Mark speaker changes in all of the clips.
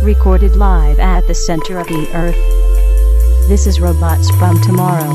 Speaker 1: Recorded live at the center of the Earth. This is Robots from Tomorrow.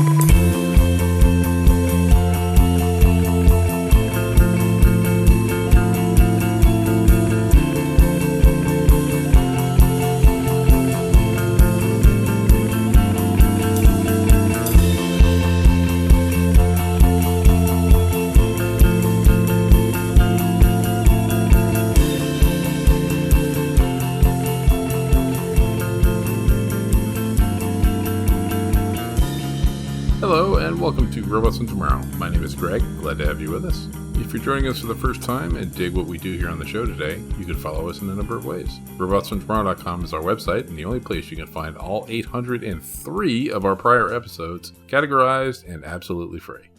Speaker 2: Hello and welcome to Robots from Tomorrow. My name is Greg, glad to have you with us. If you're joining us for the first time and dig what we do here on the show today, you can follow us in a number of ways. RobotsFromTomorrow.com is our website and the only place you can find all 803 of our prior episodes, categorized and absolutely free.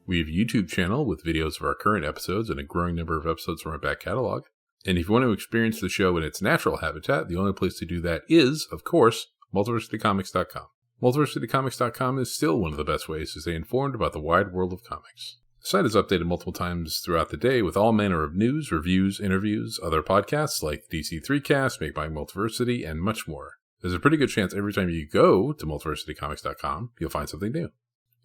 Speaker 2: We have a YouTube channel with videos of our current episodes and a growing number of episodes from our back catalog. And if you want to experience the show in its natural habitat, the only place to do that is, of course, MultiversityComics.com. MultiversityComics.com is still one of the best ways to stay informed about the wide world of comics. The site is updated multiple times throughout the day with all manner of news, reviews, interviews, other podcasts like DC 3Cast, Made by Multiversity, and much more. There's a pretty good chance every time you go to MultiversityComics.com, you'll find something new.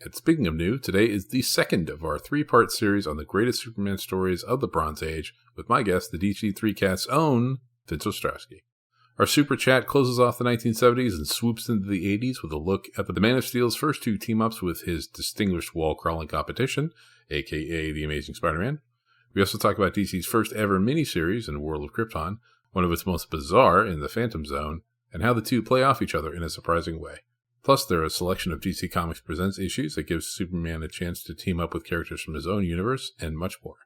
Speaker 2: And speaking of new, today is the second of our three-part series on the greatest Superman stories of the Bronze Age, with my guest, the DC 3Cast's own Vince Ostrowski. Our super chat closes off the 1970s and swoops into the 80s with a look at the Man of Steel's first two team-ups with his distinguished wall-crawling competition, aka The Amazing Spider-Man. We also talk about DC's first ever miniseries in the world of Krypton, one of its most bizarre in the Phantom Zone, and how the two play off each other in a surprising way. Plus, there are a selection of DC Comics Presents issues that gives Superman a chance to team up with characters from his own universe, and much more.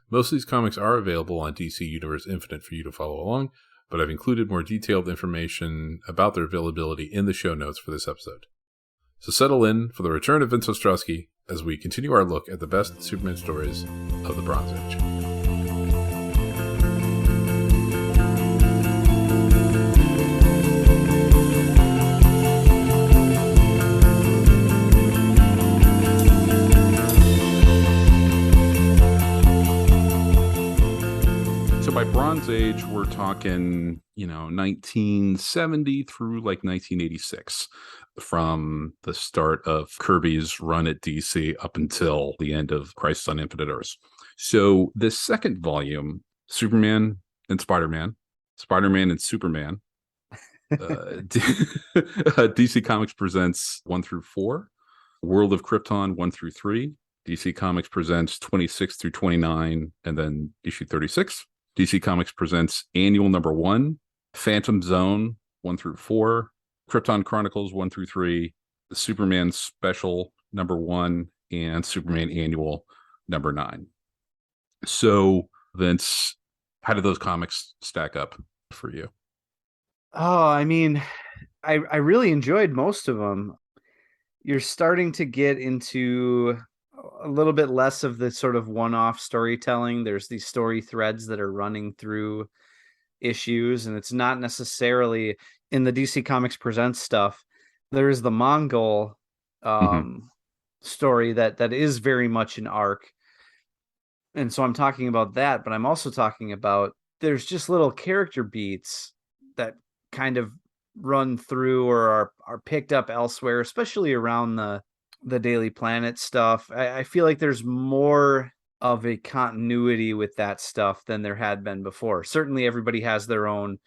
Speaker 2: Most of these comics are available on DC Universe Infinite for you to follow along, but I've included more detailed information about their availability in the show notes for this episode. So settle in for the return of Vince Ostrowski as we continue our look at the best Superman stories of the Bronze Age.
Speaker 3: By Bronze Age, we're talking, 1970 through like 1986, from the start of Kirby's run at DC up until the end of Crisis on Infinite Earths. So this second volume, Superman and Spider-Man, Spider-Man and Superman, DC Comics presents 1 through 4, World of Krypton 1 through 3, DC Comics presents 26 through 29, and then issue 36. DC Comics presents Annual Number 1, Phantom Zone 1 through 4, Krypton Chronicles 1 through 3, the Superman Special Number 1, and Superman Annual Number 9. So, Vince, how did those comics stack up for you?
Speaker 4: Oh, I mean, I really enjoyed most of them. You're starting to get into a little bit less of the sort of one-off storytelling. There's these story threads that are running through issues, and it's not necessarily in the DC Comics Presents stuff. There is the Mongol story that is very much an arc. And so I'm talking about that, but I'm also talking about there's just little character beats that kind of run through or are picked up elsewhere, especially around the Daily Planet stuff. I feel like there's more of a continuity with that stuff than there had been before. Certainly everybody has their own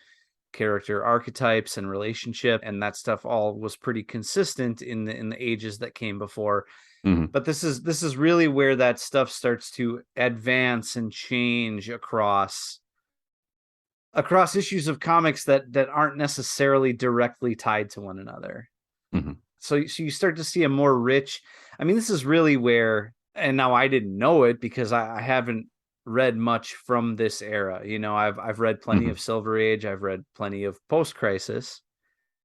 Speaker 4: character archetypes and relationship, and that stuff all was pretty consistent in the ages that came before. Mm-hmm. But this is really where that stuff starts to advance and change across issues of comics that aren't necessarily directly tied to one another. Mm-hmm. So you start to see a more rich, I mean, this is really where, and now I didn't know it because I haven't read much from this era. I've read plenty of Silver Age. I've read plenty of post-Crisis.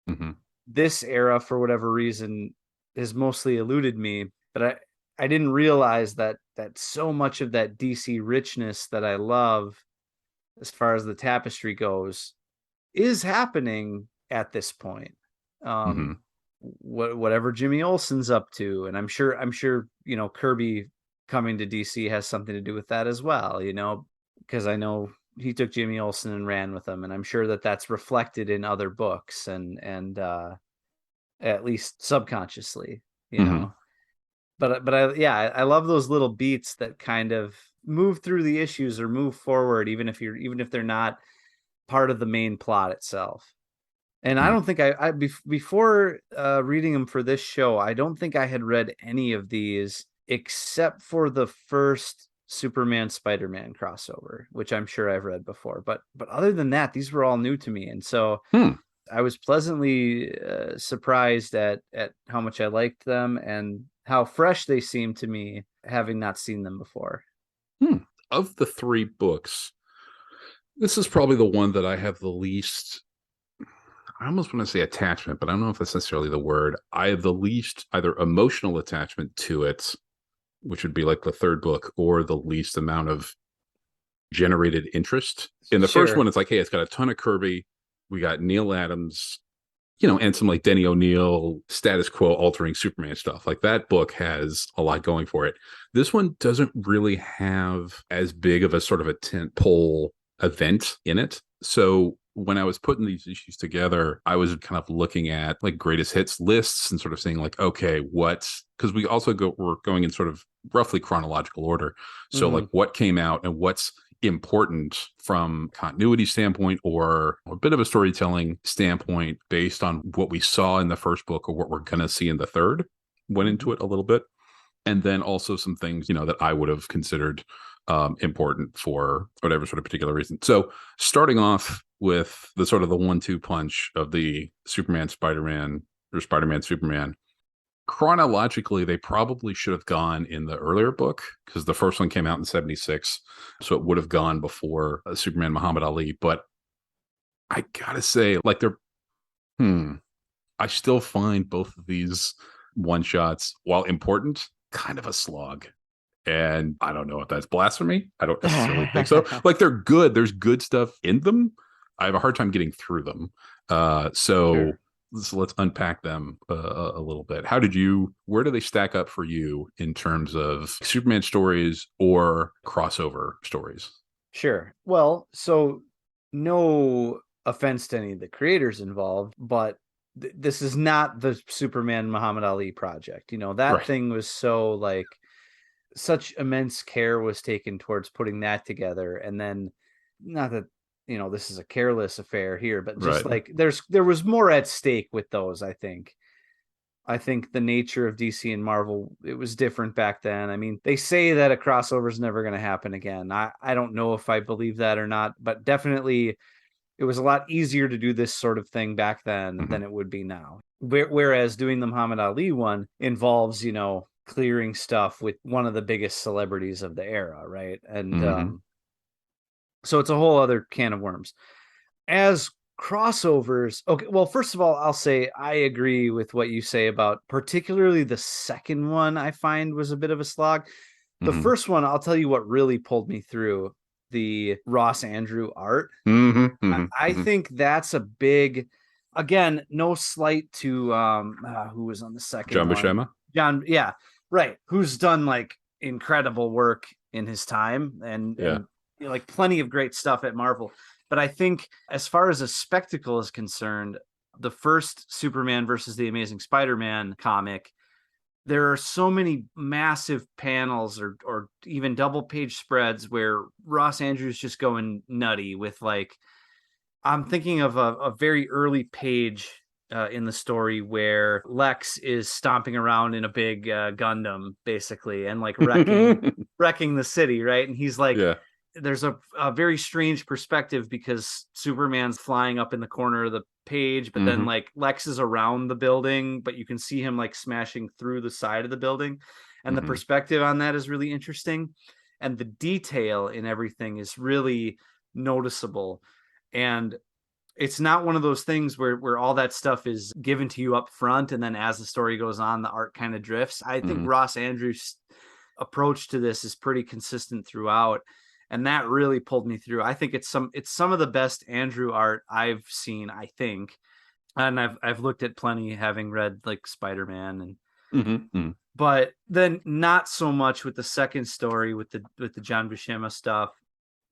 Speaker 4: Mm-hmm. This era, for whatever reason, has mostly eluded me, but I didn't realize that so much of that DC richness that I love, as far as the tapestry goes, is happening at this point. Whatever Jimmy Olsen's up to, and I'm sure Kirby coming to DC has something to do with that as well. because I know he took Jimmy Olsen and ran with them, and I'm sure that that's reflected in other books and at least subconsciously, you
Speaker 3: Mhm.
Speaker 4: know. But I love those little beats that kind of move through the issues or move forward, even if they're not part of the main plot itself. And I
Speaker 3: Mhm.
Speaker 4: don't think before reading them for this show, I don't think I had read any of these except for the first Superman Spider-Man crossover, which I'm sure I've read before. But other than that, these were all new to me, and so
Speaker 3: Hmm.
Speaker 4: I was pleasantly surprised at how much I liked them and how fresh they seemed to me, having not seen them before.
Speaker 3: Hmm. Of the 3 books, this is probably the one that I have the least. I almost want to say attachment, but I don't know if that's necessarily the word. I have the least either emotional attachment to it, which would be like the 3rd book, or the least amount of generated interest. In the first
Speaker 4: Sure.
Speaker 3: one, it's like, hey, it's got a ton of Kirby. We got Neil Adams, and some like Denny O'Neil status quo altering Superman stuff. Like that book has a lot going for it. This one doesn't really have as big of a sort of a tent pole event in it. So when I was putting these issues together, I was kind of looking at like greatest hits lists and sort of saying like, okay, because we also we're going in sort of roughly chronological order. So like what came out and what's important from continuity standpoint or a bit of a storytelling standpoint based on what we saw in the first book or what we're going to see in the third. Went into it a little bit. And then also some things, that I would have considered important for whatever sort of particular reason. So starting off with the sort of the 1-2 punch of the Superman, Spider-Man, or Spider-Man, Superman, chronologically, they probably should have gone in the earlier book because the first one came out in 76. So it would have gone before Superman Muhammad Ali. But I gotta say, like I still find both of these one shots, while important, kind of a slog. And I don't know if that's blasphemy. I don't necessarily think so. Like they're good. There's good stuff in them. I have a hard time getting through them. So let's unpack them a little bit. Where do they stack up for you in terms of Superman stories or crossover stories?
Speaker 4: Sure. Well, so no offense to any of the creators involved, but this is not the Superman Muhammad Ali project. That
Speaker 3: Right.
Speaker 4: thing was so like such immense care was taken towards putting that together. And then not that, this is a careless affair here, but just
Speaker 3: Right.
Speaker 4: like there was more at stake with those, I think. I think the nature of DC and Marvel, it was different back then. I mean, they say that a crossover is never going to happen again. I don't know if I believe that or not, but definitely it was a lot easier to do this sort of thing back then than it would be now. Whereas doing the Muhammad Ali one involves, clearing stuff with one of the biggest celebrities of the era, right? And so it's a whole other can of worms. As crossovers, okay, well, first of all, I'll say I agree with what you say about particularly the second one. I find was a bit of a slog. The first one, I'll tell you what really pulled me through: the Ross Andrew art. I think that's a big, again, no slight to who was on the second
Speaker 3: John
Speaker 4: one.
Speaker 3: Buscema?
Speaker 4: John, yeah, right. Who's done like incredible work in his time and like plenty of great stuff at Marvel. But I think as far as a spectacle is concerned, the first Superman versus the Amazing Spider-Man comic, there are so many massive panels or even double page spreads where Ross Andrews just going nutty with like, I'm thinking of a very early page in the story where Lex is stomping around in a big Gundam, basically, and like wrecking the city, right? And he's like,
Speaker 3: Yeah.
Speaker 4: there's a very strange perspective because Superman's flying up in the corner of the page, but then like Lex is around the building, but you can see him like smashing through the side of the building. And the perspective on that is really interesting. And the detail in everything is really noticeable. And it's not one of those things where all that stuff is given to you up front, and then as the story goes on, the art kind of drifts. I think Ross Andrews' approach to this is pretty consistent throughout, and that really pulled me through. I think it's some of the best Andrew art I've seen, I think. And I've looked at plenty, having read like Spider-Man and but then not so much with the second story with the John Buscema stuff.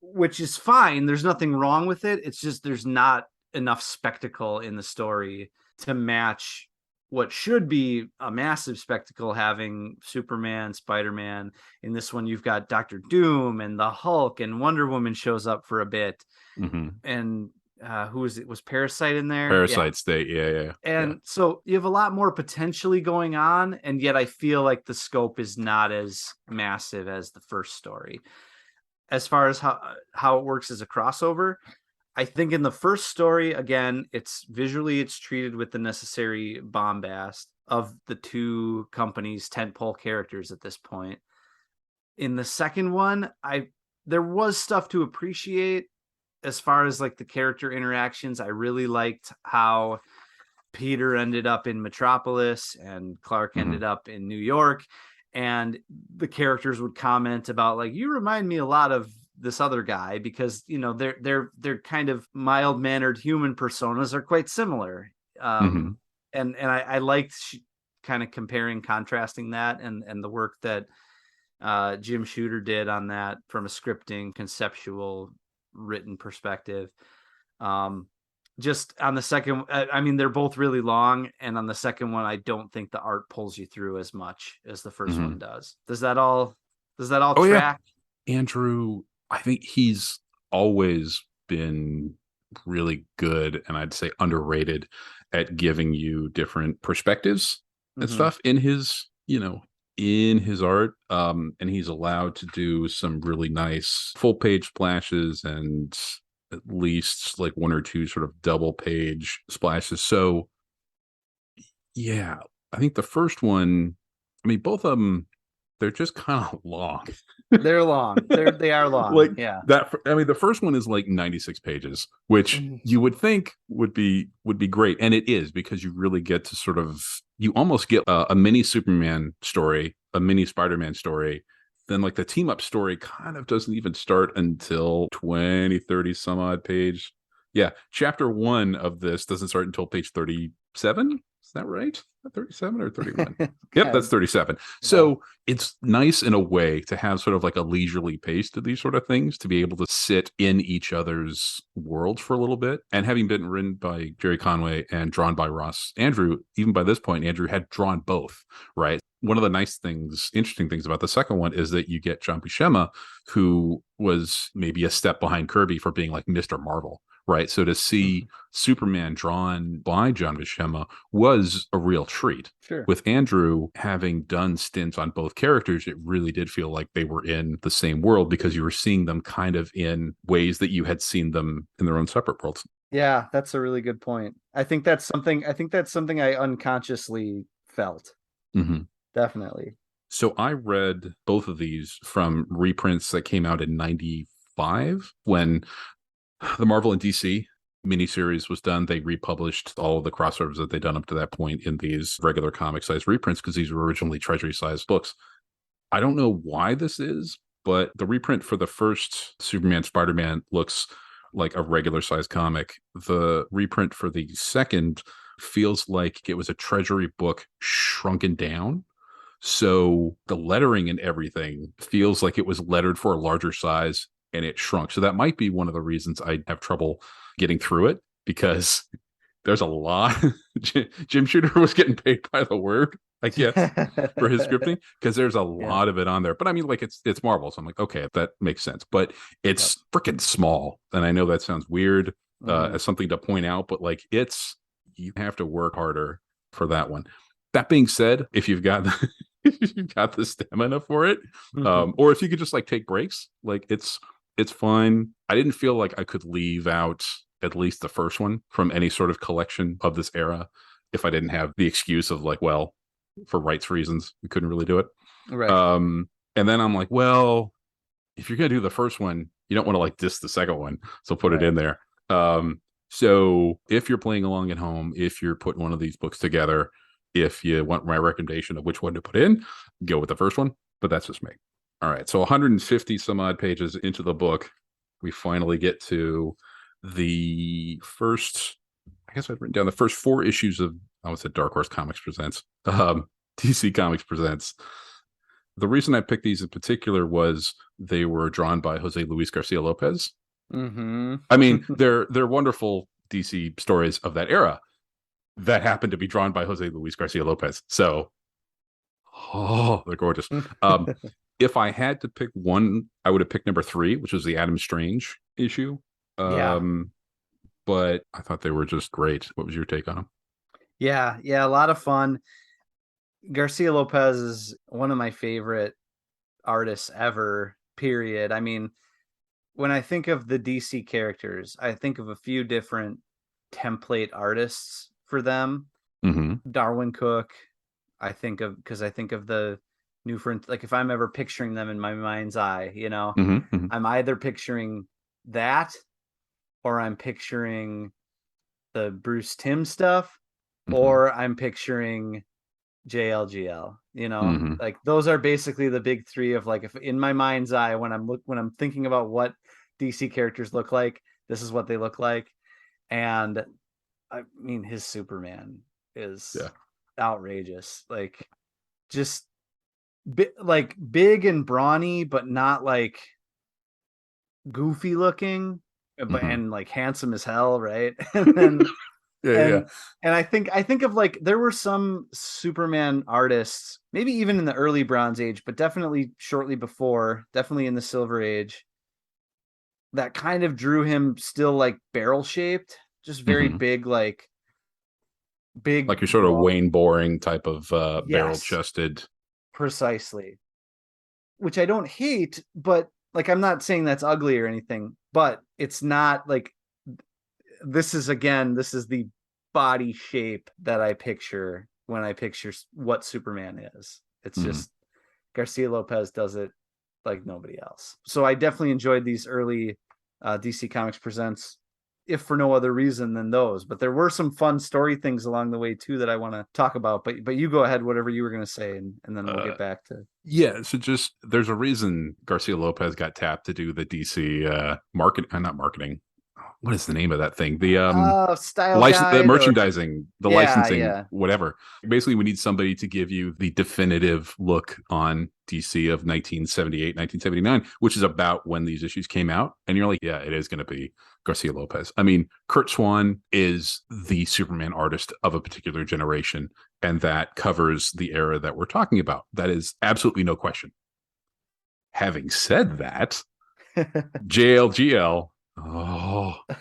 Speaker 4: which is fine. There's nothing wrong with it. It's just there's not enough spectacle in the story to match what should be a massive spectacle, having Superman, Spider-Man. In this one, you've got Doctor Doom and the Hulk, and Wonder Woman shows up for a bit. And who was it? Was Parasite in there?
Speaker 3: Parasite State, yeah.
Speaker 4: And so you have a lot more potentially going on, and yet I feel like the scope is not as massive as the first story. As far as how it works as a crossover, I think in the first story, again, it's treated with the necessary bombast of the two companies' tentpole characters at this point. In the second one, there was stuff to appreciate as far as like the character interactions. I really liked how Peter ended up in Metropolis and Clark ended up in New York, and the characters would comment about like, you remind me a lot of this other guy, because they're kind of mild-mannered human personas are quite similar. And I liked kind of comparing, contrasting that, and the work that Jim Shooter did on that from a scripting, conceptual, written perspective. Just on the second, I mean, they're both really long, and on the second one, I don't think the art pulls you through as much as the first one does. Does that all track?
Speaker 3: Yeah. Andrew, I think he's always been really good, and I'd say underrated, at giving you different perspectives and stuff in his, in his art. And he's allowed to do some really nice full page splashes and at least like one or two sort of double page splashes. So yeah, I think the first one, I mean, both of them, they're just kind of long.
Speaker 4: They're long. They are long.
Speaker 3: Like,
Speaker 4: yeah.
Speaker 3: That, I mean, the first one is like 96 pages, which you would think would be great, and it is, because you really get to sort of, you almost get a mini Superman story, a mini Spider-Man story. Then like the team up story kind of doesn't even start until 20, 30 some odd page. Yeah, chapter 1 of this doesn't start until page 37. Is that right? 37 or 31? Yep, that's 37. So it's nice in a way to have sort of like a leisurely pace to these sort of things, to be able to sit in each other's worlds for a little bit. And having been written by Jerry Conway and drawn by Ross Andrew, even by this point, Andrew had drawn both, right? One of the interesting things about the second one is that you get John Buscema, who was maybe a step behind Kirby for being like Mr. Marvel, right? So to see Superman drawn by John Buscema was a real treat.
Speaker 4: Sure.
Speaker 3: With Andrew having done stints on both characters, it really did feel like they were in the same world, because you were seeing them kind of in ways that you had seen them in their own separate worlds.
Speaker 4: Yeah, that's a really good point. I think that's something I unconsciously felt. Definitely.
Speaker 3: So I read both of these from reprints that came out in 95 when the Marvel and DC miniseries was done. They republished all of the crossovers that they'd done up to that point in these regular comic size reprints, because these were originally treasury size books. I don't know why this is, but the reprint for the first Superman Spider-Man looks like a regular size comic. The reprint for the second feels like it was a treasury book shrunken down. So the lettering and everything feels like it was lettered for a larger size and it shrunk. So that might be one of the reasons I have trouble getting through it, because there's a lot. Jim Shooter was getting paid by the word, I guess, for his scripting, because there's a lot of it on there. But I mean, like, it's Marvel, so I'm like, okay, that makes sense. But it's freaking small, and I know that sounds weird as something to point out, but like, you have to work harder for that one. That being said, if you've got if you've got the stamina for it, or if you could just like take breaks, like it's fine. I didn't feel like I could leave out at least the first one from any sort of collection of this era if I didn't have the excuse of like, well, for rights reasons, we couldn't really do it.
Speaker 4: Right.
Speaker 3: And then I'm like, well, if you're gonna do the first one, you don't want to like diss the second one, so put it in there. So if you're playing along at home, if you're putting one of these books together, if you want my recommendation of which one to put in, go with the first one. But that's just me. All right, so 150 some odd pages into the book, we finally get to the first, I guess I've written down the first 4 issues of, I would say Dark Horse Comics Presents, DC Comics Presents, The reason I picked these in particular was they were drawn by Jose Luis Garcia Lopez.
Speaker 4: Mm-hmm.
Speaker 3: I mean, they're wonderful DC stories of that era that happened to be drawn by Jose Luis Garcia Lopez. So, they're gorgeous. If I had to pick one, I would have picked number 3, which was the Adam Strange issue.
Speaker 4: Yeah.
Speaker 3: But I thought they were just great. What was your take on them?
Speaker 4: Yeah, a lot of fun. Garcia Lopez is one of my favorite artists ever, period. I mean, when I think of the DC characters, I think of a few different template artists for them.
Speaker 3: Mm-hmm.
Speaker 4: Darwin Cook, because I think of the New Front, like if I'm ever picturing them in my mind's eye,
Speaker 3: Mm-hmm. Mm-hmm.
Speaker 4: I'm either picturing that or I'm picturing the Bruce Timm stuff,
Speaker 3: Mm-hmm.
Speaker 4: or I'm picturing JLGL,
Speaker 3: Mm-hmm.
Speaker 4: like those are basically the big 3 of like, if in my mind's eye, when I'm thinking about what DC characters look like, this is what they look like. And I mean, his Superman is outrageous, like just like big and brawny, but not like goofy looking, but and like handsome as hell, right? And then and I think of like, there were some Superman artists, maybe even in the early Bronze Age, but definitely shortly before, definitely in the Silver Age, that kind of drew him still like barrel shaped, just very big, like
Speaker 3: your sort of Wayne Boring type of barrel chested.
Speaker 4: Precisely. Which I don't hate, but like, I'm not saying that's ugly or anything, but it's not like, this is the body shape that I picture when I picture what Superman is. It's just Garcia Lopez does it like nobody else. So I definitely enjoyed these early DC Comics Presents, if for no other reason than those. But there were some fun story things along the way too that I want to talk about. But you go ahead, whatever you were going to say, and then we'll get back to.
Speaker 3: Yeah, so just there's a reason Garcia Lopez got tapped to do the DC not marketing. What is the name of that thing? The
Speaker 4: style guide,
Speaker 3: the merchandising, the licensing,
Speaker 4: yeah.
Speaker 3: whatever. Basically, we need somebody to give you the definitive look on DC of 1978, 1979, which is about when these issues came out. And you're like, yeah, it is going to be Garcia Lopez. I mean, Kurt Swan is the Superman artist of a particular generation, and that covers the era that we're talking about. That is absolutely no question. Having said that, JLGL,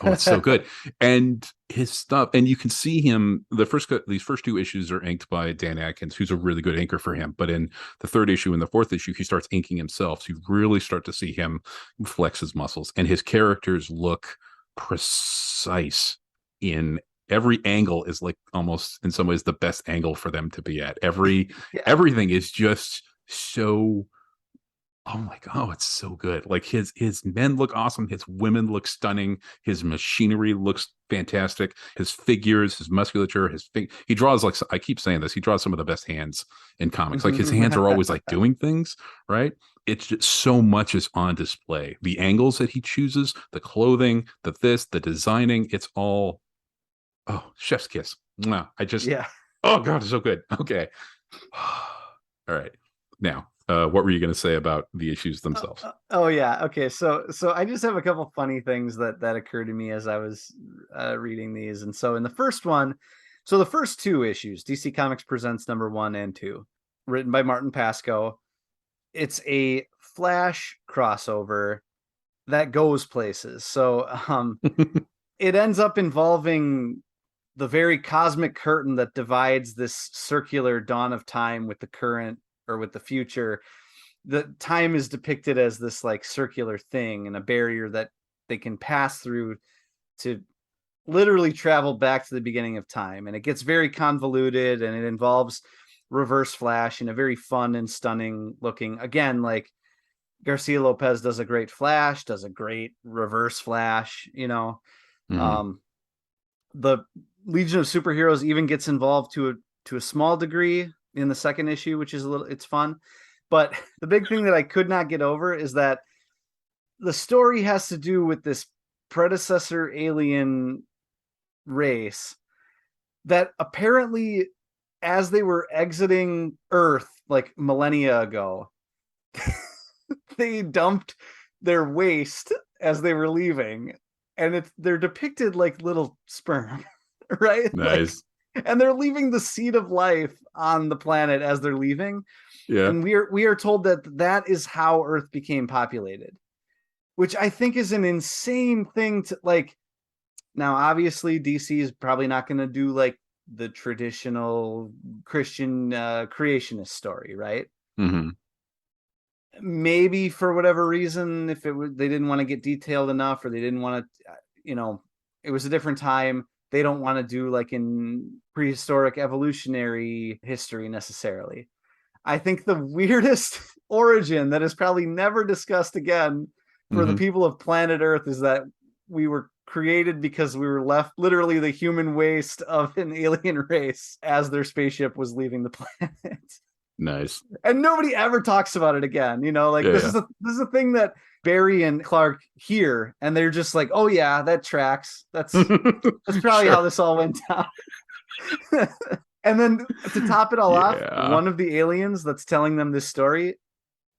Speaker 3: it's so good. And his stuff, and you can see him, these first 2 issues are inked by Dan Adkins, who's a really good inker for him. But in the 3rd issue and the 4th issue, he starts inking himself. So you really start to see him flex his muscles, and his characters look precise in every angle. Is like almost in some ways the best angle for them to be at. Everything is just so, oh my God, it's so good. Like his men look awesome, his women look stunning, his machinery looks fantastic, his figures, his musculature, he draws, like, I keep saying this, he draws some of the best hands in comics. Like his hands are always like doing things, right? It's just so much is on display. The angles that he chooses, the clothing, the designing, it's all, chef's kiss. Oh God, it's so good. Okay. All right. Now, what were you going to say about the issues themselves?
Speaker 4: Okay. So I just have a couple funny things that occurred to me as I was reading these. And so in the first one, the first 2 issues, DC Comics Presents number 1 and 2, written by Martin Pasco. It's a Flash crossover that goes places. So it ends up involving the very cosmic curtain that divides this circular dawn of time with the current, or with the future. The time is depicted as this like circular thing and a barrier that they can pass through to literally travel back to the beginning of time. And it gets very convoluted, and it involves Reverse Flash in a very fun and stunning looking, again, like Garcia Lopez does a great Flash, does a great Reverse Flash, the Legion of Superheroes even gets involved to a small degree in the 2nd issue, which is it's fun. But the big thing that I could not get over is that the story has to do with this predecessor alien race that apparently, as they were exiting Earth like millennia ago, they dumped their waste as they were leaving, and they're depicted like little sperm, right? Like,
Speaker 3: Nice.
Speaker 4: and they're leaving the seed of life on the planet as they're leaving.
Speaker 3: Yeah.
Speaker 4: And we are told that is how Earth became populated, which I think is an insane thing to like. Now, obviously, DC is probably not going to do like the traditional Christian creationist story, right?
Speaker 3: Mm-hmm.
Speaker 4: Maybe for whatever reason, if it was, they didn't want to get detailed enough, or they didn't want to, it was a different time. They don't want to do like in prehistoric evolutionary history necessarily. I think the weirdest origin that is probably never discussed again for the people of planet Earth is that we were created because we were left literally the human waste of an alien race as their spaceship was leaving the planet.
Speaker 3: Nice.
Speaker 4: And nobody ever talks about it again. This is a thing that Barry and Clark hear, and they're just like, oh yeah, that tracks. That's probably how this all went down. And then to top it all off, one of the aliens that's telling them this story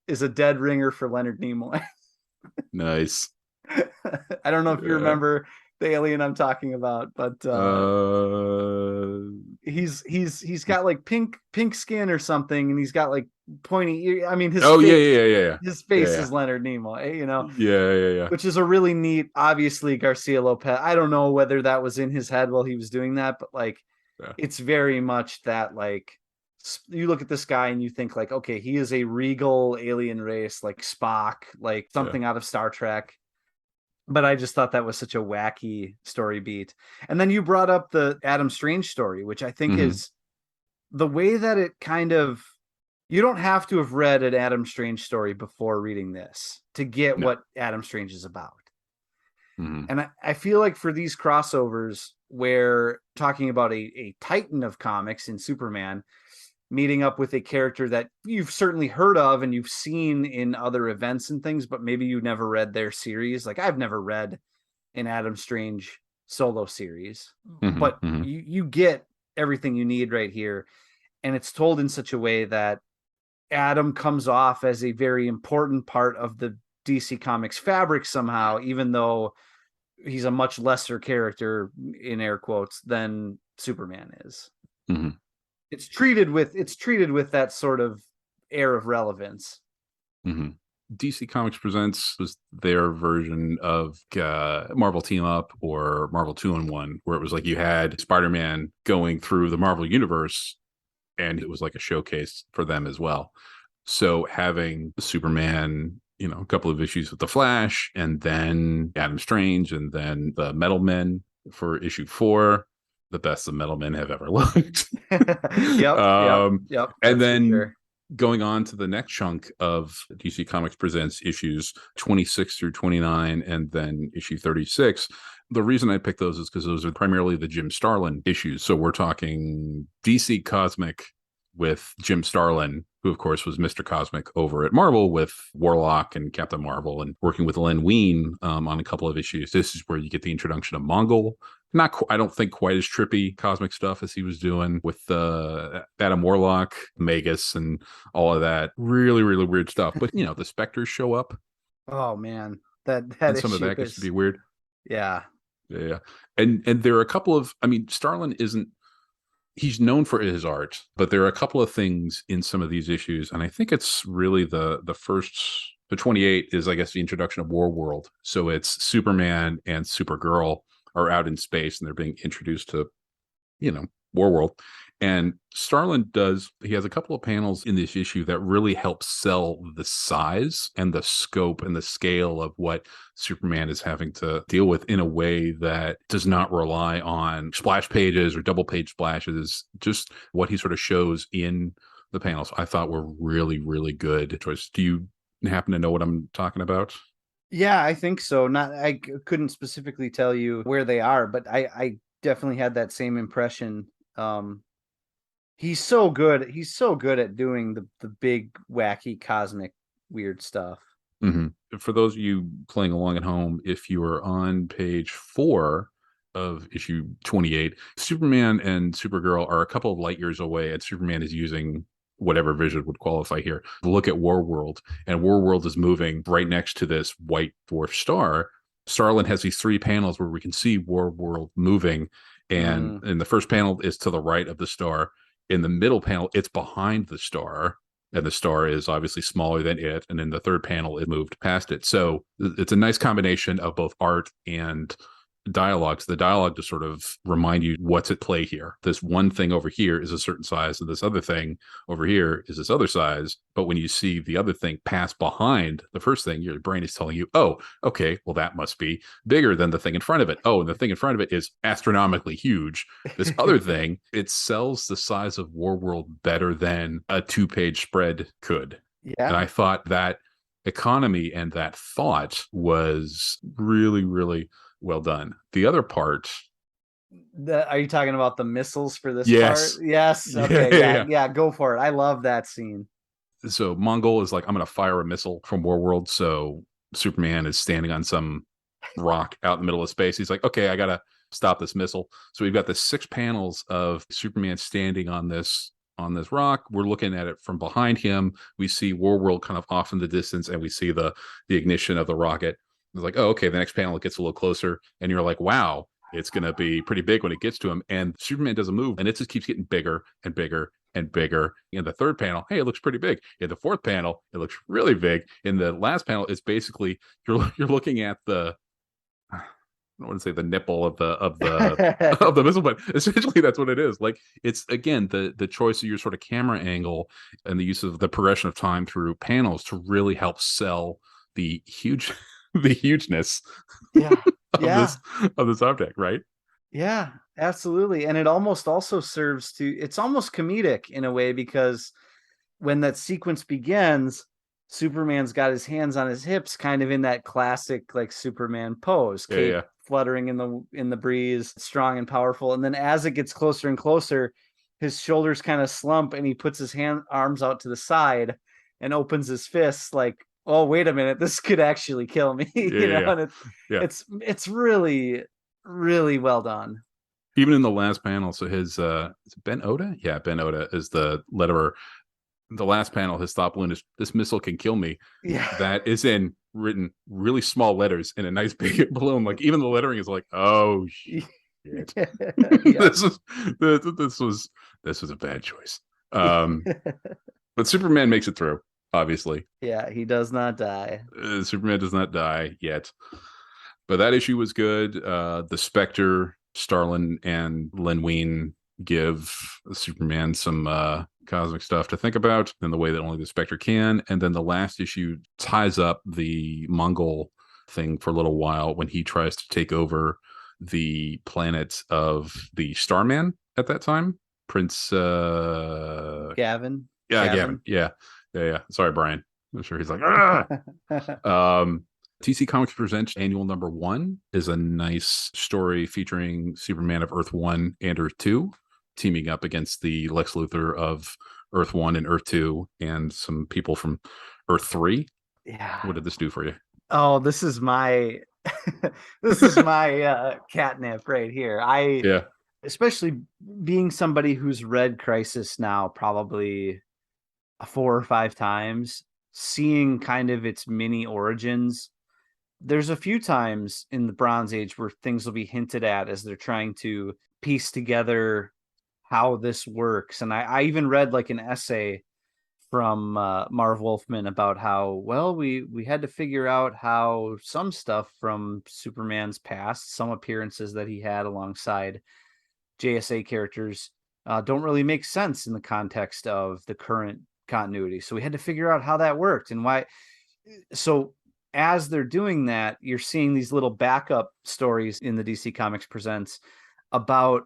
Speaker 4: is a dead ringer for Leonard Nimoy.
Speaker 3: Nice.
Speaker 4: I don't know if you remember the alien I'm talking about, but he's got like pink skin or something, and he's got like pointy ear. I mean, his his face is Leonard Nimoy,
Speaker 3: Yeah.
Speaker 4: Which is a really neat. Obviously, Garcia Lopez. I don't know whether that was in his head while he was doing that, but like, it's very much that like. You look at this guy and you think like, okay, he is a regal alien race, like Spock, like something out of Star Trek. But I just thought that was such a wacky story beat. And then you brought up the Adam Strange story, which I think is the way that it kind of, you don't have to have read an Adam Strange story before reading this to get what Adam Strange is about. And I feel like for these crossovers where talking about a titan of comics in Superman, meeting up with a character that you've certainly heard of and you've seen in other events and things, but maybe you never read their series. Like I've never read an Adam Strange solo series, but you get everything you need right here. And it's told in such a way that Adam comes off as a very important part of the DC Comics fabric somehow, even though he's a much lesser character in air quotes than Superman is. It's treated with that sort of air of relevance.
Speaker 3: DC Comics Presents was their version of Marvel Team Up or Marvel 2-in-1, where it was like you had Spider-Man going through the Marvel Universe, and it was like a showcase for them as well. So having Superman, a couple of issues with the Flash, and then Adam Strange, and then the Metal Men for issue 4. The best the Metal Men have ever looked.
Speaker 4: Yep.
Speaker 3: And then going on to the next chunk of DC Comics Presents issues 26 through 29, and then issue 36. The reason I picked those is because those are primarily the Jim Starlin issues. So we're talking DC Cosmic with Jim Starlin, who of course was Mr. Cosmic over at Marvel with Warlock and Captain Marvel, and working with Len Wein on a couple of issues. This is where you get the introduction of Mongol. I don't think quite as trippy cosmic stuff as he was doing with Adam Warlock, Magus, and all of that. Really, really weird stuff. But the Spectres show up.
Speaker 4: Oh man, that
Speaker 3: and some of that gets to be weird.
Speaker 4: Yeah.
Speaker 3: And there are a couple of. I mean, Starlin isn't. He's known for his art, but there are a couple of things in some of these issues, and I think it's really the first. The 28 is, I guess, the introduction of War World. So it's Superman and Supergirl are out in space, and they're being introduced to, War World. And Starlin he has a couple of panels in this issue that really help sell the size and the scope and the scale of what Superman is having to deal with in a way that does not rely on splash pages or double page splashes. Just what he sort of shows in the panels, I thought were really, really good choices. Do you happen to know what I'm talking about?
Speaker 4: Yeah, I think so. I couldn't specifically tell you where they are, but I definitely had that same impression. He's so good. He's so good at doing the big, wacky, cosmic, weird stuff.
Speaker 3: For those of you playing along at home, if you are on page 4 of issue 28, Superman and Supergirl are a couple of light years away, and Superman is using whatever vision would qualify here, look at War World, and War World is moving right next to this white dwarf star. Starlin has these 3 panels where we can see War World moving, and in the first panel is to the right of the star. In the middle panel, it's behind the star, and the star is obviously smaller than it. And in the third panel, it moved past it. So it's a nice combination of both art and dialogues. The dialogue to sort of remind you what's at play here. This one thing over here is a certain size, and this other thing over here is this other size. But when you see the other thing pass behind the first thing, your brain is telling you, oh, okay, well, that must be bigger than the thing in front of it. Oh, and the thing in front of it is astronomically huge. This other thing, it sells the size of Warworld better than a 2-page spread could.
Speaker 4: Yeah.
Speaker 3: And I thought that economy and that thought was really, really well done. The other part.
Speaker 4: Are you talking about the missiles for this
Speaker 3: Yes.
Speaker 4: part? Yes. Okay. Yeah. Go for it. I love that scene.
Speaker 3: So Mongol is like, I'm going to fire a missile from Warworld. So Superman is standing on some rock out in the middle of space. He's like, okay, I got to stop this missile. So we've got the 6 panels of Superman standing on this rock. We're looking at it from behind him. We see Warworld kind of off in the distance, and we see the ignition of the rocket. It's like, oh, okay, the next panel, it gets a little closer, and you're like, wow, it's going to be pretty big when it gets to him. And Superman doesn't move, and it just keeps getting bigger and bigger and bigger. In the third panel, hey, it looks pretty big. In the fourth panel, it looks really big. In the last panel, it's basically you're looking at the, I don't want to say the nipple of the of the missile, but essentially that's what it is. Like, it's again the choice of your sort of camera angle and the use of the progression of time through panels to really help sell the hugeness of this object, right?
Speaker 4: Yeah, absolutely. And it almost also serves to, it's almost comedic in a way, because when that sequence begins, Superman's got his hands on his hips, kind of in that classic like Superman pose, cape fluttering in the breeze, strong and powerful. And then as it gets closer and closer, his shoulders kind of slump, and he puts his arms out to the side and opens his fists like, oh, wait a minute, this could actually kill me. And it's really, really well done.
Speaker 3: Even in the last panel, so his is it Ben Oda? Yeah, Ben Oda is the letterer. The last panel, his thought balloon is, this missile can kill me.
Speaker 4: Yeah.
Speaker 3: That is written really small letters in a nice big balloon. Like, even the lettering is like, oh shit. This was a bad choice. But Superman makes it through. Obviously.
Speaker 4: Yeah, he does not die.
Speaker 3: Superman does not die yet. But that issue was good. The Spectre, Starlin, and Len Wein give Superman some cosmic stuff to think about in the way that only the Spectre can. And then the last issue ties up the Mongol thing for a little while when he tries to take over the planet of the Starman at that time. Prince
Speaker 4: Gavin.
Speaker 3: Yeah, Gavin. Yeah. Sorry, Brian. I'm sure he's like, ah! DC Comics Presents Annual Number 1 is a nice story featuring Superman of Earth 1 and Earth 2 teaming up against the Lex Luthor of Earth 1 and Earth 2 and some people from Earth 3.
Speaker 4: Yeah.
Speaker 3: What did this do for you?
Speaker 4: Oh, this is my catnip right here. Especially being somebody who's read Crisis now probably 4 or 5 times, seeing kind of its mini origins. There's a few times in the Bronze Age where things will be hinted at as they're trying to piece together how this works. And I even read like an essay from Marv Wolfman about how, well, we had to figure out how some stuff from Superman's past, some appearances that he had alongside JSA characters, don't really make sense in the context of the current continuity. So we had to figure out how that worked and why. So as they're doing that, you're seeing these little backup stories in the DC Comics Presents about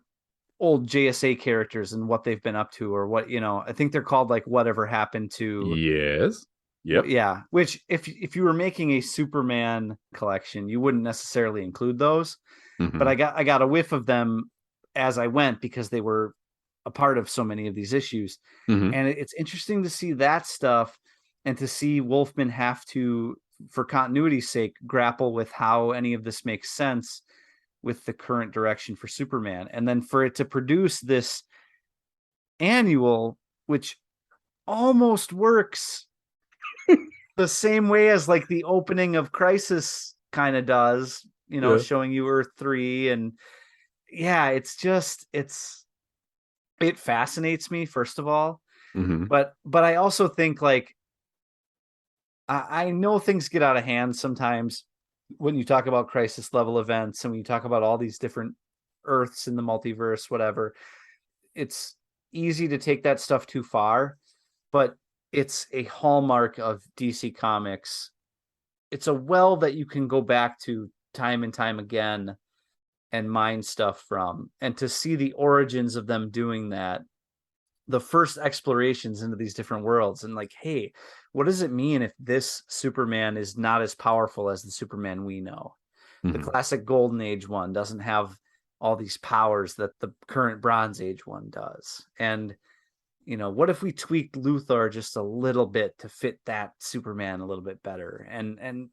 Speaker 4: old JSA characters and what they've been up to, or what, I think they're called like Whatever Happened to.
Speaker 3: Yes. Yep.
Speaker 4: Yeah. Which if you were making a Superman collection, you wouldn't necessarily include those. Mm-hmm. But I got a whiff of them as I went because they were a part of so many of these issues. Mm-hmm. And it's interesting to see that stuff and to see Wolfman have to, for continuity's sake, grapple with how any of this makes sense with the current direction for Superman. And then for it to produce this annual, which almost works the same way as like the opening of Crisis kind of does, showing you Earth 3. And yeah, it fascinates me, first of all. But I also think, like, I know things get out of hand sometimes when you talk about crisis level events and when you talk about all these different Earths in the multiverse, whatever. It's easy to take that stuff too far, but it's a hallmark of DC Comics. It's a well that you can go back to time and time again and mine stuff from. And to see the origins of them doing that, the first explorations into these different worlds, and like, hey, what does it mean if this Superman is not as powerful as the Superman we know? The classic Golden Age one doesn't have all these powers that the current Bronze Age one does. And, what if we tweaked Luthor just a little bit to fit that Superman a little bit better? And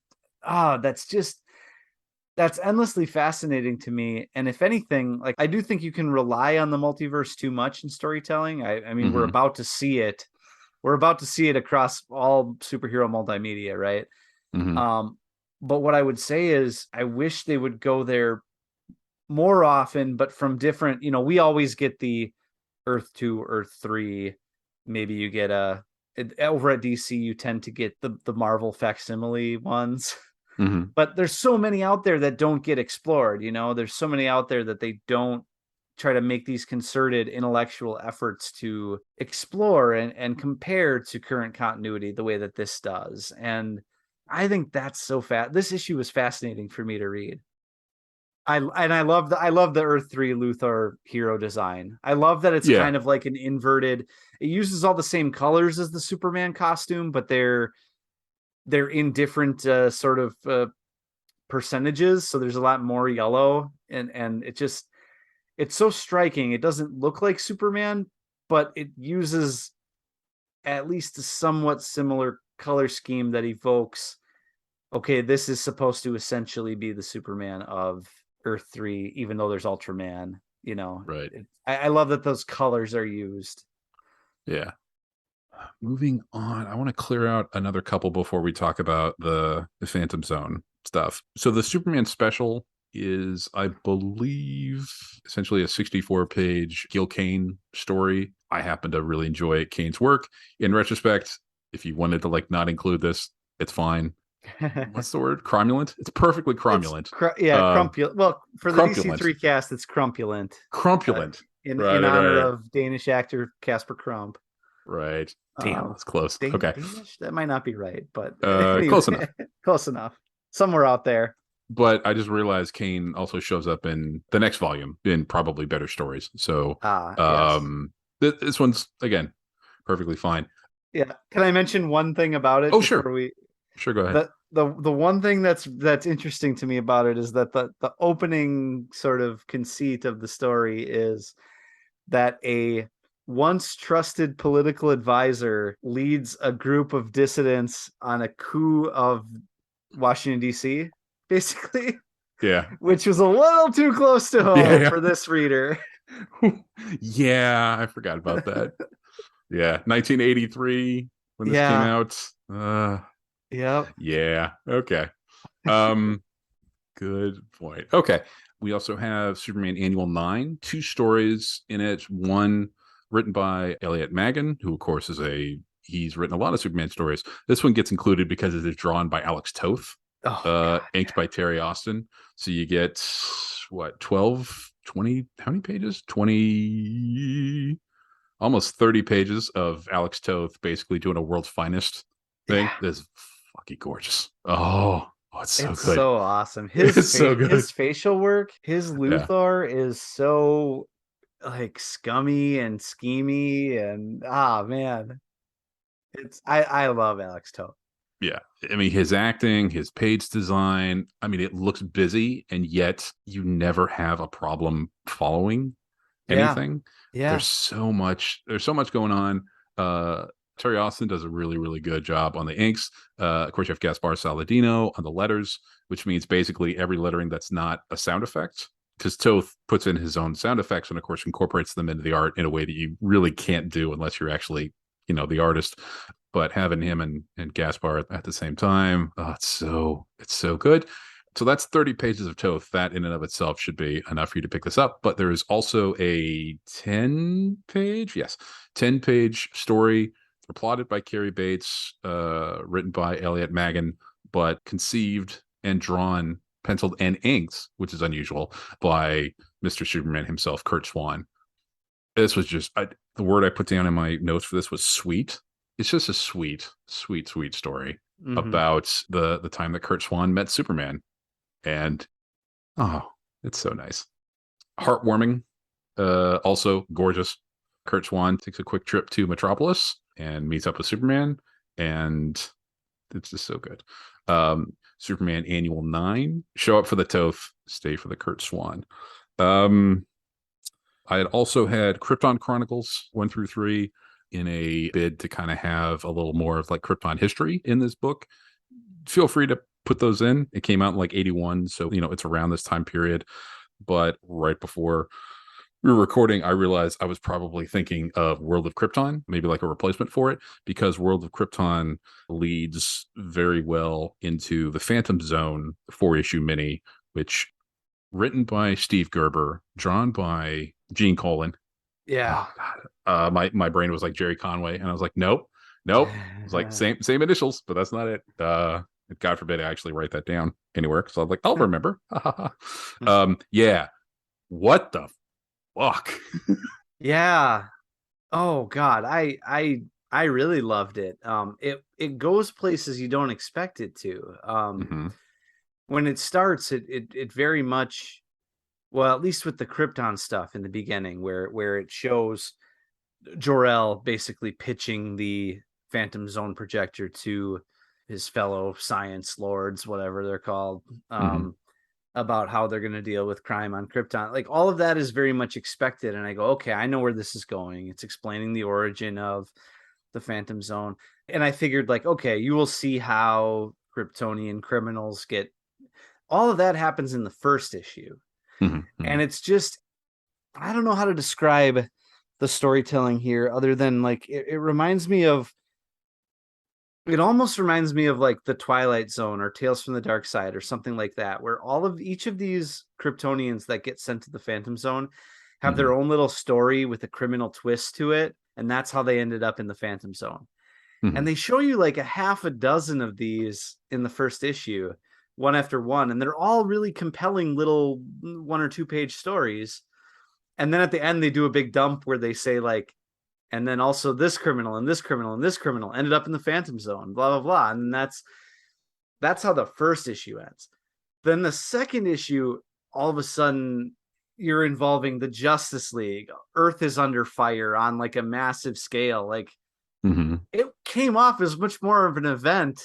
Speaker 4: that's endlessly fascinating to me. And if anything, like, I do think you can rely on the multiverse too much in storytelling. I mean, we're about to see it. We're about to see it across all superhero multimedia, right? But what I would say is I wish they would go there more often, but from different, we always get the Earth 2, Earth 3. Maybe you get over at DC, you tend to get the Marvel facsimile ones. But there's so many out there that don't get explored. There's so many out there that they don't try to make these concerted intellectual efforts to explore and compare to current continuity the way that this does. And I think that's so this issue was fascinating for me to read. I love the Earth 3 Luthor hero design. I love that it's kind of like an inverted. It uses all the same colors as the Superman costume, but they're in different sort of percentages. So there's a lot more yellow, and it's so striking. It doesn't look like Superman, but it uses at least a somewhat similar color scheme that evokes, okay, this is supposed to essentially be the Superman of Earth 3, even though there's Ultraman,
Speaker 3: Right.
Speaker 4: I love that those colors are used.
Speaker 3: Yeah. Moving on, I want to clear out another couple before we talk about the Phantom Zone stuff. So the Superman special is, I believe, essentially a 64-page Gil Kane story. I happen to really enjoy Kane's work. In retrospect, if you wanted to not include this, it's fine. What's the word? Cromulent? It's perfectly cromulent.
Speaker 4: Crumpulent. Well, for the
Speaker 3: crumpulent.
Speaker 4: DC3 cast, it's crumplent.
Speaker 3: Crumplent.
Speaker 4: In honor of Danish actor Casper Crump.
Speaker 3: Right. Damn, that's close. Okay.
Speaker 4: Danish? That might not be right, but
Speaker 3: close enough.
Speaker 4: Close enough. Somewhere out there.
Speaker 3: But I just realized Kane also shows up in the next volume in probably better stories. So yes. This one's, again, perfectly fine.
Speaker 4: Yeah. Can I mention one thing about it?
Speaker 3: Oh, sure. Sure, go ahead.
Speaker 4: The one thing that's interesting to me about it is that the opening sort of conceit of the story is that a once trusted political advisor leads a group of dissidents on a coup of Washington, D.C., basically.
Speaker 3: Yeah.
Speaker 4: Which was a little too close to home for this reader.
Speaker 3: Yeah, I forgot about that. Yeah, 1983 when this came out. Yeah. Okay. Good point. Okay. We also have Superman Annual 9, 2 stories in it. One written by Elliot Magan, who of course he's written a lot of Superman stories. This one gets included because it is drawn by Alex Toth, inked by Terry Austin. So you get 12, 20, how many pages? 20, almost 30 pages of Alex Toth basically doing a world's finest thing. This is fucking gorgeous. Oh, it's so good.
Speaker 4: So awesome. So good. His facial work, his Luthor is so scummy and schemy, and man, I love Alex Toth.
Speaker 3: Yeah, I mean, his acting, his page design, I mean, it looks busy, and yet you never have a problem following anything. There's so much going on. Terry Austin does a really, really good job on the inks. Of course, you have Gaspar Saladino on the letters, which means basically every lettering that's not a sound effect, because Toth puts in his own sound effects and, of course, incorporates them into the art in a way that you really can't do unless you're actually the artist, but having him and Gaspar at the same time, it's so good. So that's 30 pages of Toth. That in and of itself should be enough for you to pick this up. But there is also a 10-page story plotted by Carrie Bates, written by Elliot Maggin, but conceived and drawn, penciled, and inked, which is unusual, by Mr. Superman himself, Kurt Swan. This was just, the word I put down in my notes for this was sweet. It's just a sweet story about the time that Kurt Swan met Superman. And, it's so nice. Heartwarming, also gorgeous. Kurt Swan takes a quick trip to Metropolis and meets up with Superman, and it's just so good. Superman Annual 9, show up for the Toth, stay for the Kurt Swan. I had also had Krypton Chronicles 1 through 3 in a bid to kind of have a little more of like Krypton history in this book. Feel free to put those in. It came out in like 81, so it's around this time period. But right before we were recording, I realized I was probably thinking of World of Krypton, maybe like a replacement for it, because World of Krypton leads very well into the Phantom Zone 4-issue mini, which written by Steve Gerber, drawn by Gene Colan.
Speaker 4: Yeah.
Speaker 3: Oh, my brain was like Jerry Conway, and I was like, nope. It's like same initials, but that's not it. God forbid I actually write that down anywhere, because I was like, I'll remember. Yeah. What the fuck?
Speaker 4: Yeah. Oh God, I really loved it. It goes places you don't expect it to. When it starts, it very much, well, at least with the Krypton stuff in the beginning, where it shows Jor-El basically pitching the Phantom Zone projector to his fellow science lords, whatever they're called, about how they're going to deal with crime on Krypton. Like, all of that is very much expected. And I go, okay, I know where this is going. It's explaining the origin of the Phantom Zone. And I figured, like, okay, you will see how Kryptonian criminals get, all of that happens in the first issue. And it's just, I don't know how to describe the storytelling here other than like, it reminds me of, it almost reminds me of like the Twilight Zone or Tales from the Dark Side or something like that, where each of these Kryptonians that get sent to the Phantom Zone have their own little story with a criminal twist to it. And that's how they ended up in the Phantom Zone. And they show you like a half a dozen of these in the first issue, one after one. And they're all really compelling little 1 or 2 page stories. And then at the end, they do a big dump where they say like, and then also this criminal and this criminal and this criminal ended up in the Phantom Zone, blah, blah, blah. And that's how the first issue ends. Then the second issue, all of a sudden, you're involving the Justice League. Earth is under fire on like a massive scale. Like, it came off as much more of an event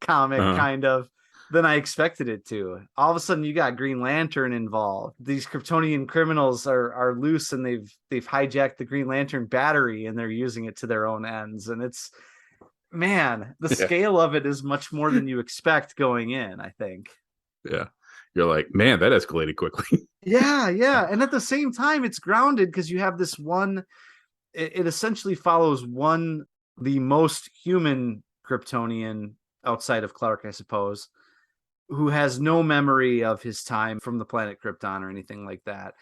Speaker 4: comic kind of than I expected it to. All of a sudden you got Green Lantern involved. These Kryptonian criminals are loose, and they've hijacked the Green Lantern battery and they're using it to their own ends. And it's, man, the scale of it is much more than you expect going in, I think.
Speaker 3: Yeah. You're like, man, that escalated quickly.
Speaker 4: Yeah. And at the same time, it's grounded because you have this one, it essentially follows the most human Kryptonian outside of Clark, I suppose, who has no memory of his time from the planet Krypton or anything like that.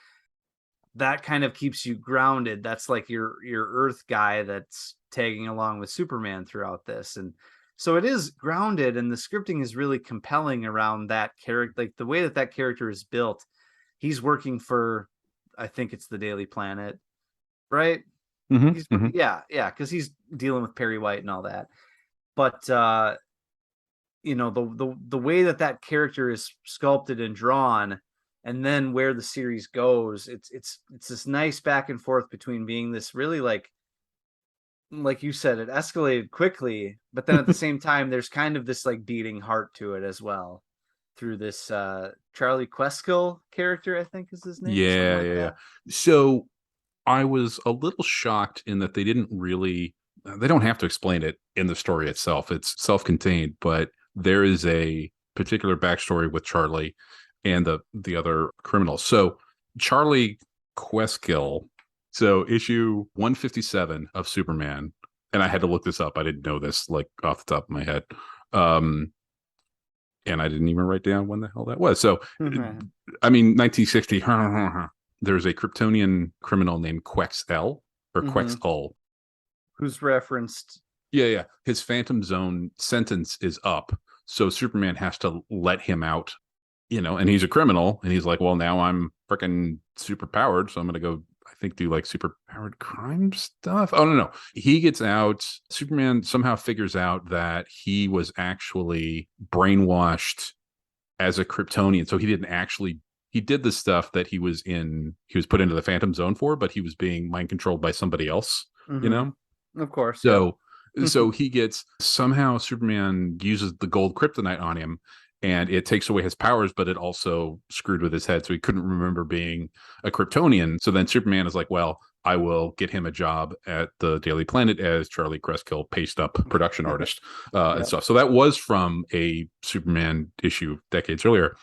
Speaker 4: That kind of keeps you grounded. That's like your Earth guy that's tagging along with Superman throughout this. And so it is grounded, and the scripting is really compelling around that character. Like the way that character is built, he's working for, I think it's the Daily Planet, right? Yeah, because he's dealing with Perry White and all that. But the way that character is sculpted and drawn, and then where the series goes, it's this nice back and forth between being this really like you said, it escalated quickly, but then at the same time, there's kind of this like beating heart to it as well through this Charlie Queskill character, I think is his name.
Speaker 3: Yeah. So I was a little shocked in that they don't have to explain it in the story itself. It's self-contained, but there is a particular backstory with Charlie and the other criminals. So Charlie Queskill, so issue 157 of Superman and I had to look this up. I didn't know this like off the top of my head. And I didn't even write down when the hell that was. So, I mean, 1960, there's a Kryptonian criminal named Quex-El or Quex-Ul.
Speaker 4: Who's referenced.
Speaker 3: Yeah. His Phantom Zone sentence is up. So Superman has to let him out, and he's a criminal. And he's like, well, now I'm freaking super powered. So I'm going to go, I think, do like super powered crime stuff. Oh, no. He gets out. Superman somehow figures out that he was actually brainwashed as a Kryptonian. So he did the stuff that he was put into the Phantom Zone for, but he was being mind controlled by somebody else,
Speaker 4: Of course.
Speaker 3: So, so he gets, somehow Superman uses the gold kryptonite on him, and it takes away his powers, but it also screwed with his head. So he couldn't remember being a Kryptonian. So then Superman is like, well, I will get him a job at the Daily Planet as Charlie Kreskill paste up production artist and stuff. So that was from a Superman issue decades earlier.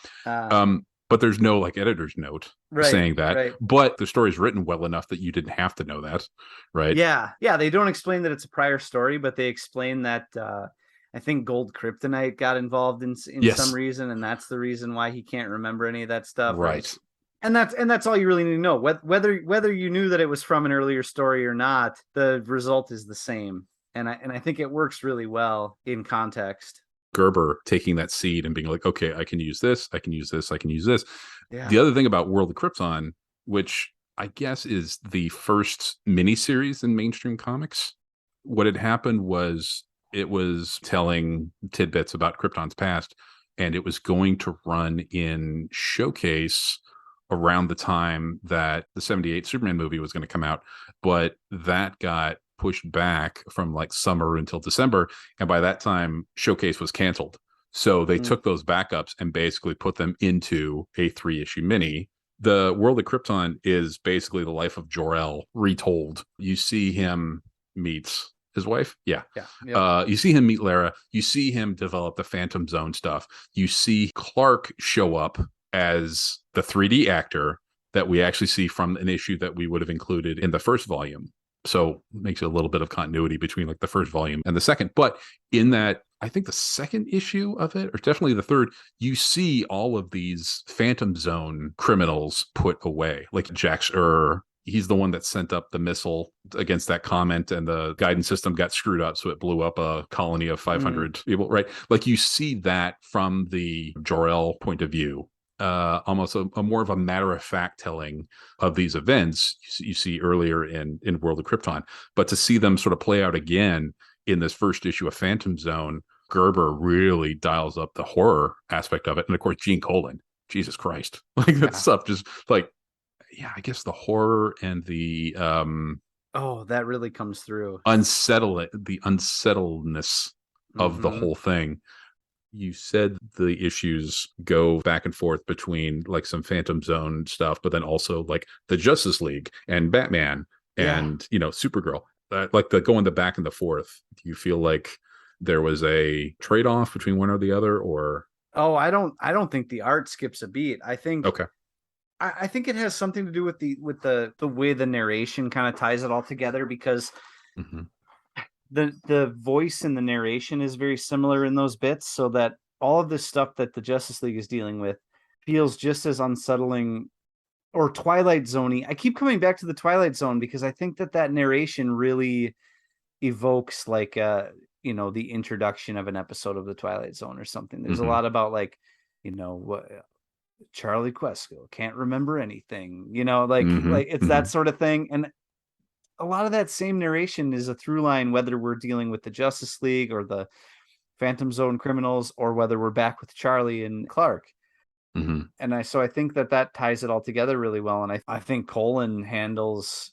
Speaker 3: But there's no like editor's note saying that. Right. But the story's written well enough that you didn't have to know that, right?
Speaker 4: Yeah. They don't explain that it's a prior story, but they explain that I think gold kryptonite got involved in some reason, and that's the reason why he can't remember any of that stuff.
Speaker 3: Right.
Speaker 4: And that's all you really need to know. Whether you knew that it was from an earlier story or not, the result is the same. And I think it works really well in context.
Speaker 3: Gerber taking that seed and being like, okay, I can use this, I can use this, I can use this.
Speaker 4: Yeah.
Speaker 3: The other thing about World of Krypton, which I guess is the first miniseries in mainstream comics, what had happened was it was telling tidbits about Krypton's past, and it was going to run in Showcase around the time that the 78 Superman movie was going to come out, but that got pushed back from like summer until December, and by that time Showcase was canceled. So they took those backups and basically put them into a 3-issue mini. The World of Krypton is basically the life of Jor-El retold. You see him meets his wife. Yep. You see him meet Lara. You see him develop the Phantom Zone stuff. You see Clark show up as the 3D actor that we actually see from an issue that we would have included in the first volume. So it makes a little bit of continuity between like the first volume and the second. But in that, I think the second issue of it, or definitely the third, you see all of these Phantom Zone criminals put away. Like Jax he's the one that sent up the missile against that comment, and the guidance system got screwed up, so it blew up a colony of 500 people, right? Like you see that from the Jor-El point of view. Almost a more of a matter-of-fact telling of these events you see earlier in World of Krypton. But to see them sort of play out again in this first issue of Phantom Zone, Gerber really dials up the horror aspect of it. And of course, Gene Colan, Jesus Christ. Like that stuff just like, I guess the horror and the
Speaker 4: that really comes through.
Speaker 3: The unsettledness of the whole thing. You said the issues go back and forth between like some Phantom Zone stuff, but then also like the Justice League and Batman and, Supergirl, like going the back and the forth. Do you feel like there was a trade-off between one or the other, or?
Speaker 4: Oh, I don't think the art skips a beat. I think,
Speaker 3: okay.
Speaker 4: I think it has something to do with the way the narration kind of ties it all together, because the voice and the narration is very similar in those bits, so that all of this stuff that the Justice League is dealing with feels just as unsettling or Twilight Zone-y. I keep coming back to the Twilight Zone because I think that narration really evokes like the introduction of an episode of the Twilight Zone or something. There's a lot about like, what Charlie Kreskill can't remember anything, like it's that sort of thing. And a lot of that same narration is a through line, whether we're dealing with the Justice League or the Phantom Zone criminals, or whether we're back with Charlie and Clark. And I think that ties it all together really well. And I think Colan handles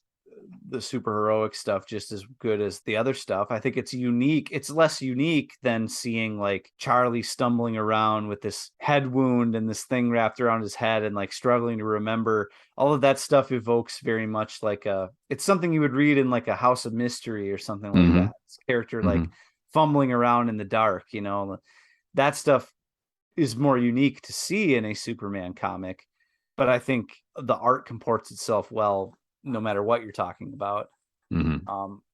Speaker 4: the superheroic stuff just as good as the other stuff. I think it's unique. It's less unique than seeing like Charlie stumbling around with this head wound and this thing wrapped around his head and like struggling to remember. All of that stuff evokes very much like it's something you would read in like a House of Mystery or something like that. This character like fumbling around in the dark, that stuff is more unique to see in a Superman comic. But I think the art comports itself well, no matter what you're talking about.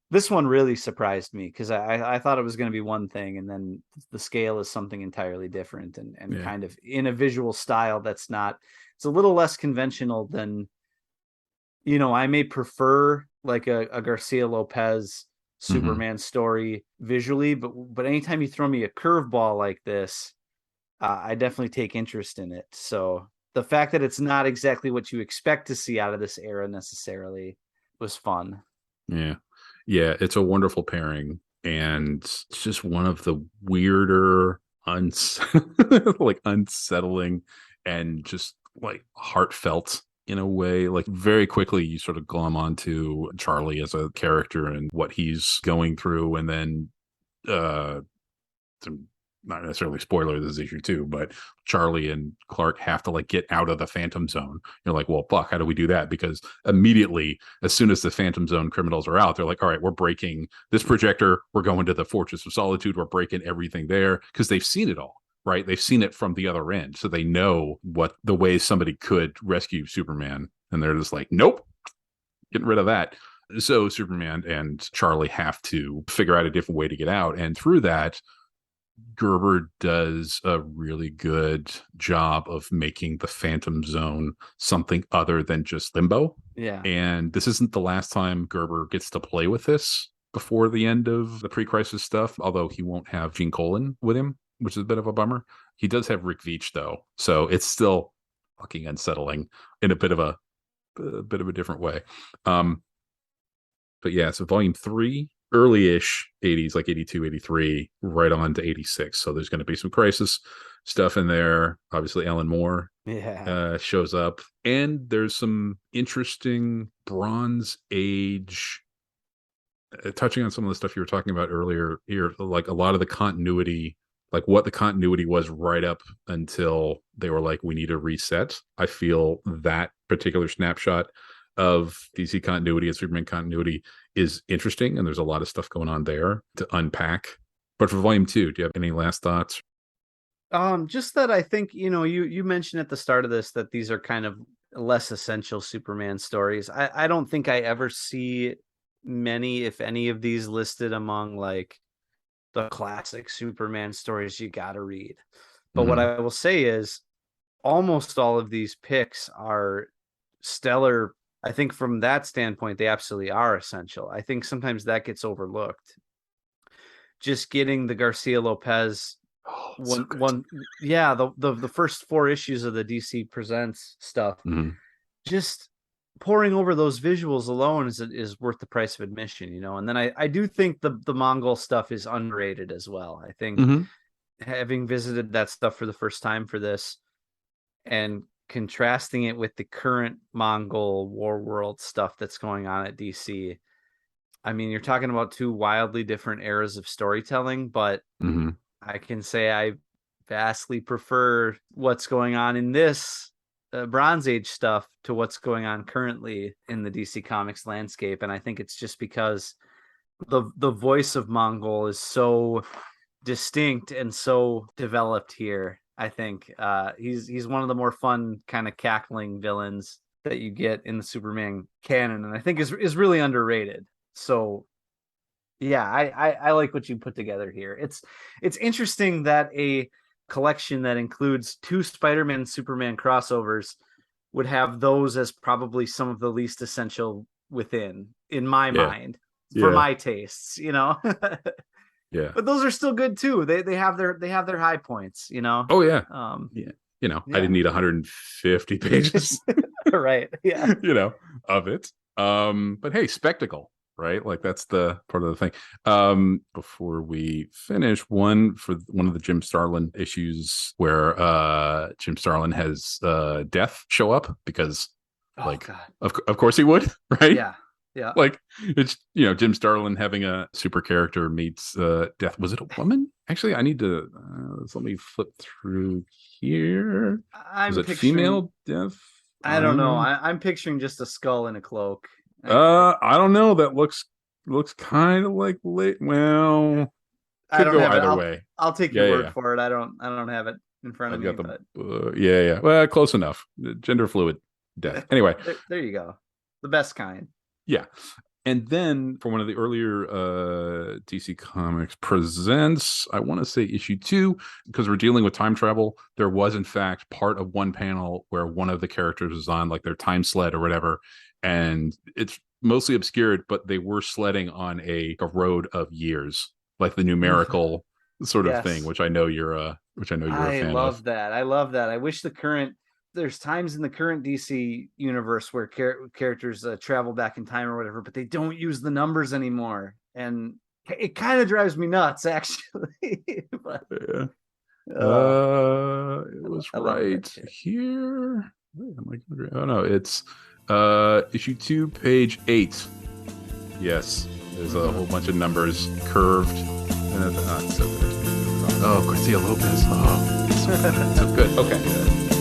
Speaker 4: This one really surprised me because I thought it was going to be one thing, and then the scale is something entirely different, and
Speaker 2: Yeah.
Speaker 4: kind of in a visual style that's not. It's a little less conventional than, I may prefer like a Garcia Lopez Superman story visually, but anytime you throw me a curveball like this, I definitely take interest in it. So the fact that it's not exactly what you expect to see out of this era necessarily was fun.
Speaker 2: Yeah. Yeah. It's a wonderful pairing. And it's just one of the weirder, like unsettling and just like heartfelt in a way. Like very quickly, you sort of glom onto Charlie as a character and what he's going through. And then, some not necessarily spoiler this issue too, but Charlie and Clark have to like get out of the Phantom Zone. You're like, well, fuck, how do we do that? Because immediately, as soon as the Phantom Zone criminals are out, they're like, all right, we're breaking this projector. We're going to the Fortress of Solitude. We're breaking everything there because they've seen it all, right? They've seen it from the other end. So they know what the ways somebody could rescue Superman. And they're just like, nope, getting rid of that. So Superman and Charlie have to figure out a different way to get out. And through that, Gerber does a really good job of making the Phantom Zone something other than just limbo.
Speaker 4: Yeah.
Speaker 2: And this isn't the last time Gerber gets to play with this before the end of the pre-crisis stuff, although he won't have Gene Colan with him, which is a bit of a bummer. He does have Rick Veitch, though, so it's still fucking unsettling in a bit of a different way. But yeah, so volume 3, early-ish 80s, like 82, 83, right on to 86. So there's going to be some crisis stuff in there. Obviously, Alan Moore shows up. And there's some interesting Bronze Age, touching on some of the stuff you were talking about earlier here, like a lot of the continuity, like what the continuity was right up until they were like, we need a reset. I feel that particular snapshot of DC continuity and Superman continuity is interesting, and there's a lot of stuff going on there to unpack. But for volume 2, do you have any last thoughts?
Speaker 4: Just that I think, you mentioned at the start of this that these are kind of less essential Superman stories. I don't think I ever see many, if any, of these listed among like the classic Superman stories you gotta read. But what I will say is almost all of these picks are stellar. I think from that standpoint, they absolutely are essential. I think sometimes that gets overlooked. Just getting the Garcia Lopez the first 4 issues of the DC Presents stuff, just pouring over those visuals alone is worth the price of admission, And then I do think the Mongol stuff is underrated as well. I think having visited that stuff for the first time for this and contrasting it with the current Mongol war world stuff that's going on at DC. I mean, you're talking about 2 wildly different eras of storytelling, but I can say I vastly prefer what's going on in this Bronze Age stuff to what's going on currently in the DC Comics landscape. And I think it's just because the voice of Mongol is so distinct and so developed here. I think he's one of the more fun kind of cackling villains that you get in the Superman canon, and I think is really underrated. So yeah, I like what you put together here. It's interesting that a collection that includes 2 Spider-Man and Superman crossovers would have those as probably some of the least essential within, in my mind, for my tastes,
Speaker 2: Yeah.
Speaker 4: But those are still good too. They have their high points,
Speaker 2: Oh yeah. I didn't need 150 pages.
Speaker 4: Right. Yeah.
Speaker 2: Of it. But hey, spectacle, right? Like that's the part of the thing. Before we finish, one of the Jim Starlin issues where Jim Starlin has Death show up because of course he would, right?
Speaker 4: Yeah. Yeah.
Speaker 2: Like it's Jim Starlin having a super character meets Death. Was it a woman? Actually, I need to let me flip through here. Was it female Death?
Speaker 4: I don't know. I'm picturing just a skull and a cloak.
Speaker 2: I don't know. That looks kind of like late. Well,
Speaker 4: I don't
Speaker 2: go
Speaker 4: have
Speaker 2: either
Speaker 4: it.
Speaker 2: way.
Speaker 4: I'll take your word for it. I don't have it in front of me.
Speaker 2: Yeah. Well, close enough. Gender fluid Death. Anyway,
Speaker 4: there you go. The best kind.
Speaker 2: Yeah.
Speaker 3: And then for one of the earlier DC Comics Presents, I want to say issue 2, because we're dealing with time travel, there was in fact part of one panel where one of the characters was on like their time sled or whatever, and it's mostly obscured, but they were sledding on a road of years, like the numerical sort of thing, which I know you're a fan of.
Speaker 4: I love that. I wish there's times in the current DC universe where characters travel back in time or whatever, but they don't use the numbers anymore, and it kind of drives me nuts, actually. But,
Speaker 3: it was right here. Oh no, it's issue 2, page 8. Yes, there's a whole bunch of numbers curved. Oh, Garcia Lopez. Oh, so good. Okay.